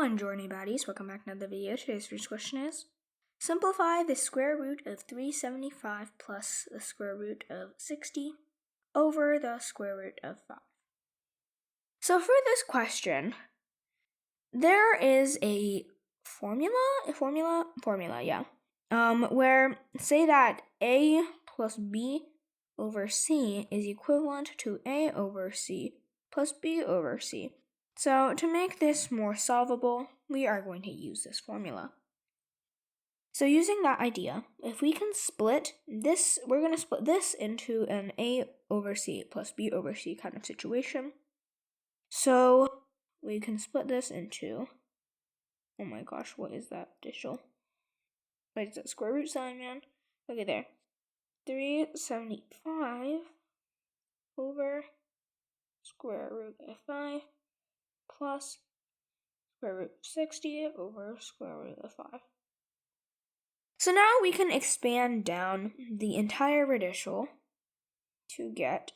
everyone, Journey Baddies. Welcome back to another video. Today's first question is, simplify the square root of 375 plus the square root of 60 over the square root of 5. So for this question, there is a formula, where say that a plus b over c is equivalent to a over c plus b over c. So to make this more solvable, we are going to use this formula. So using that idea, if we can split this, we're going to split this into an a over c plus b over c kind of situation. So we can split this into, oh my gosh, what is that digital? What is that square root sign, man? Okay, there. 375 over square root of 5 plus square root of 60 over square root of 5. So now we can expand down the entire radical to get,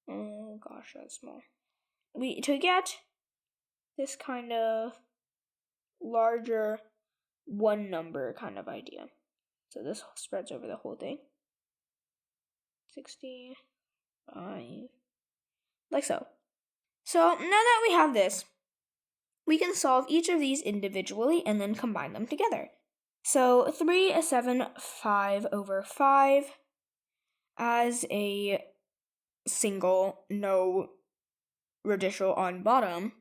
oh gosh, that's small. To get this kind of larger one number kind of idea. So this spreads over the whole thing. 65, like so. So now that we have this, we can solve each of these individually and then combine them together. So 375 over 5 as a single, no radical on bottom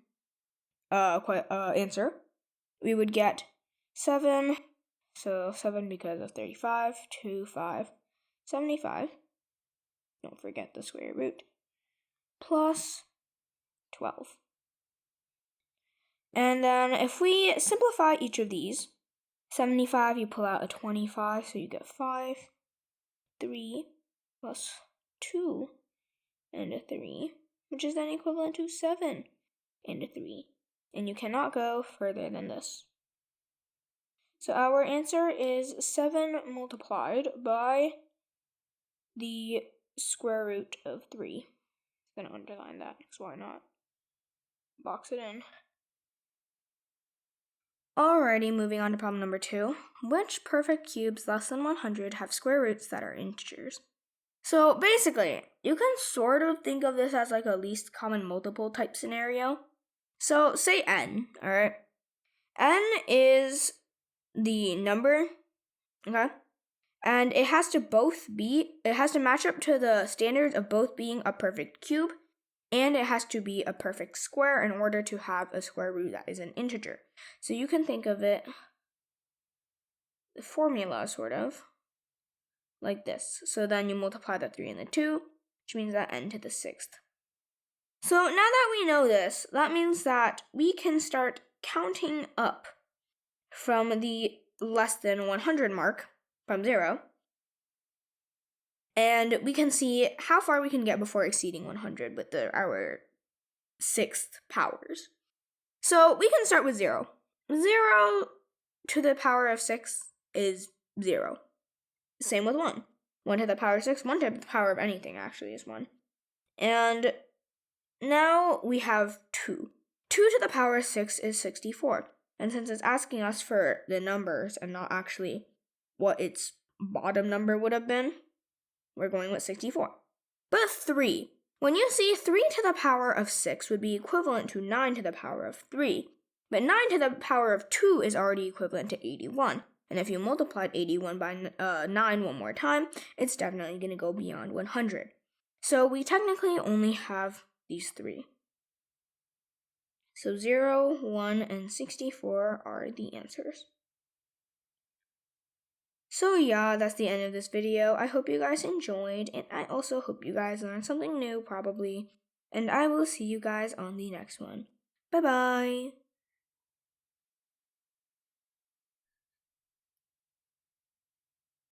answer, we would get 7, so 7 because of 35, 2, 5, 75, don't forget the square root, plus 12. And then if we simplify each of these, 75, you pull out a 25, so you get 5, 3, plus 2, and a 3, which is then equivalent to 7, and a 3. And you cannot go further than this. So our answer is 7 multiplied by the square root of 3. I'm going to underline that, because why not? Box it in. Alrighty, moving on to problem number 2. Which perfect cubes less than 100 have square roots that are integers? So basically, you can sort of think of this as like a least common multiple type scenario. So say n, alright? N is the number, okay? And it has to match up to the standards of both being a perfect cube, and it has to be a perfect square in order to have a square root that is an integer. So you can think of it, the formula sort of, like this. So then you multiply the 3 and the 2, which means that n to the 6th. So now that we know this, that means that we can start counting up from the less than 100 mark, from 0, and we can see how far we can get before exceeding 100 with our 6th powers. So we can start with 0. 0 to the power of 6 is 0. Same with 1. 1 to the power of 6, 1 to the power of anything actually is 1. And now we have 2. 2 to the power of 6 is 64. And since it's asking us for the numbers and not actually what its bottom number would have been, we're going with 64. But 3. When you see 3 to the power of 6 would be equivalent to 9 to the power of 3. But 9 to the power of 2 is already equivalent to 81. And if you multiplied 81 by 9 one more time, it's definitely going to go beyond 100. So we technically only have these 3. So 0, 1, and 64 are the answers. So yeah, that's the end of this video. I hope you guys enjoyed, and I also hope you guys learned something new probably. And I will see you guys on the next one. Bye-bye!